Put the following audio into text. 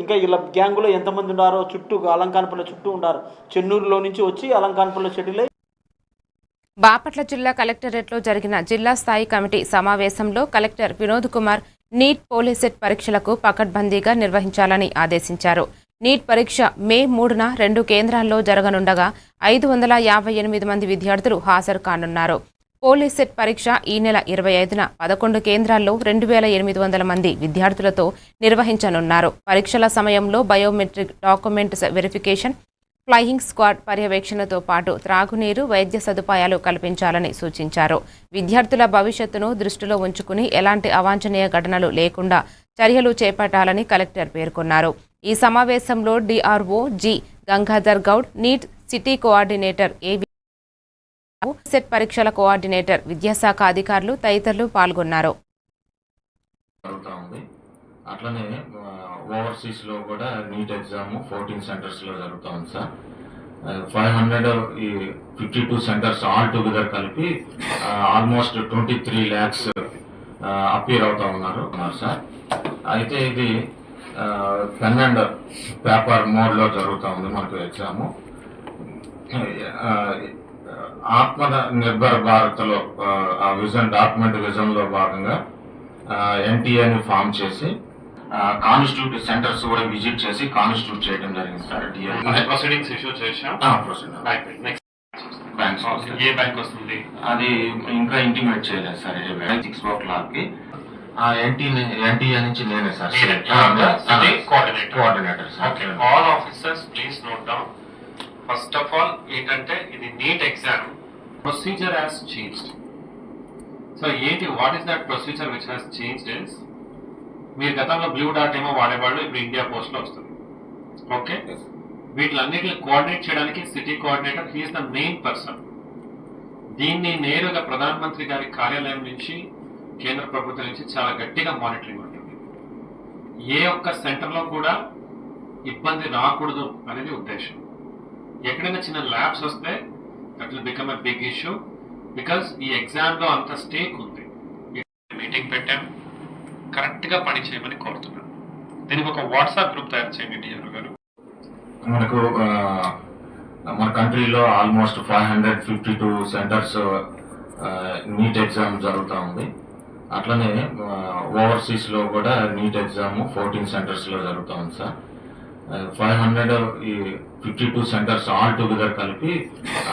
ఇంకా ఇలా గ్యాంగులో ఎంతమంది ఉన్నారో చుట్టూ అలంకానపల్లి చుట్టూ ఉన్నారు. చెన్నూరులో నుంచి వచ్చి అలంకానపల్లి సెటిల్ అయ్యి. బాపట్ల జిల్లా కలెక్టరేట్లో జరిగిన జిల్లా స్థాయి కమిటీ సమావేశంలో collector Vinod Kumar NEET POLYCET పరీక్షలకు పకడ్బందీగా నిర్వహించాలని ఆదేశించారు. నీట్ పరీక్ష మే 3న 2 కేంద్రాల్లో జరగనుండగా 558 మంది విద్యార్థులు హాజరు కానున్నారు. పోలీసెట్ పరీక్ష ఈ నెల 25న 11 కేంద్రాల్లో 2800 మంది విద్యార్థులతో నిర్వహించనున్నారు. పరీక్షల సమయంలో biometric document verification, flying squad పర్యవేక్షణతో పాటు త్రాగునీరు, వైద్య సదుపాయాలు కల్పించాలని సూచించారు. విద్యార్థుల భవిష్యత్తును దృష్టిలో ఉంచుకుని ఎలాంటి అవాంఛనీయ ఘటనలు లేకుండా చర్యలు చేపట్టాలని కలెక్టర్ పేర్కొన్నారు. ఈ సమావేశంలో DRO G Gangadhar Goud, NEET city coordinator AV, SET పరీక్షల కోఆర్డినేటర్, విద్యాశాఖ అధికారులు తదితరులు పాల్గొన్నారు. అట్లనే ఓవర్సీస్ లో కూడా నీట్ ఎగ్జామ్ 14 సెంటర్స్ లో జరుగుతా ఉంది సార్. 552 సెంటర్స్ ఆల్ టుగెదర్ కలిపి ఆల్మోస్ట్ 23 lakhs అపీర్ అవుతా ఉన్నారు సార్. అయితే ఇది పెన్ అండ్ పేపర్ మోడ్ లో జరుగుతా ఉంది మనకు ఎగ్జామ్. ఆత్మ నిర్భర్ భారత్ లో విజన్ డాక్యుమెంట్ విజన్ లో భాగంగా ఎన్టీఏని ఫామ్ చేసి కాన్స్టిట్యూట్ సెంటర్స్ కూడా విజిట్ చేసి కాన్స్టిట్యూట్ చేయడం జరిగింది సార్. ప్రొసీడింగ్స్ ఇష్యూ చేశాం. ఏ బ్యాంక్ వస్తుంది అది ఇంకా ఇంటిమేట్ చేయలేదు సార్. 6 o'clock కి ఎన్టీఏ నుంచి నేనే sir coordinator sir. All officers please note down. First of all ఏంటంటే ఇది NEET exam procedure has changed. So ఏంటి, what is that procedure which has changed is, మీరు గతంలో బ్లూ డాట్ ఏమో వాడేవాళ్ళు, ఇప్పుడు ఇండియా పోస్ట్ లో వస్తుంది. ఓకే, వీటిలన్నిటిని కోఆర్డినేట్ చేయడానికి city coordinator, he is the main person. దీన్ని నేరుగా ప్రధానమంత్రి గారి కార్యాలయం నుంచి, కేంద్ర ప్రభుత్వం నుంచి చాలా గట్టిగా మానిటరింగ్ ఉంటుంది. ఏ ఒక్క సెంటర్ లో కూడా ఇబ్బంది రాకూడదు అనేది ఉద్దేశం. ఎక్కడైనా చిన్న ల్యాబ్స్ వస్తే that will become a big issue, because ఈ ఎగ్జామ్ లో అంత స్టేక్ ఉంది. మీటింగ్ పెట్టాం, కరెక్ట్ గా పని చేయమని కోరుతున్నాను. దీనికి ఒక వాట్సాప్ గ్రూప్ తయారు చేయండి డిఆర్ఓ గారు. మనకు మన కంట్రీలో ఆల్మోస్ట్ 552 సెంటర్స్ నీట్ ఎగ్జామ్ జరుగుతూ ఉంది. అట్లనే ఓవర్సీస్ లో కూడా నీట్ ఎగ్జామ్ 14 సెంటర్స్ లో జరుగుతూ ఉంది సార్. 552 సెంటర్స్ ఆల్ టుగెదర్ కలిపి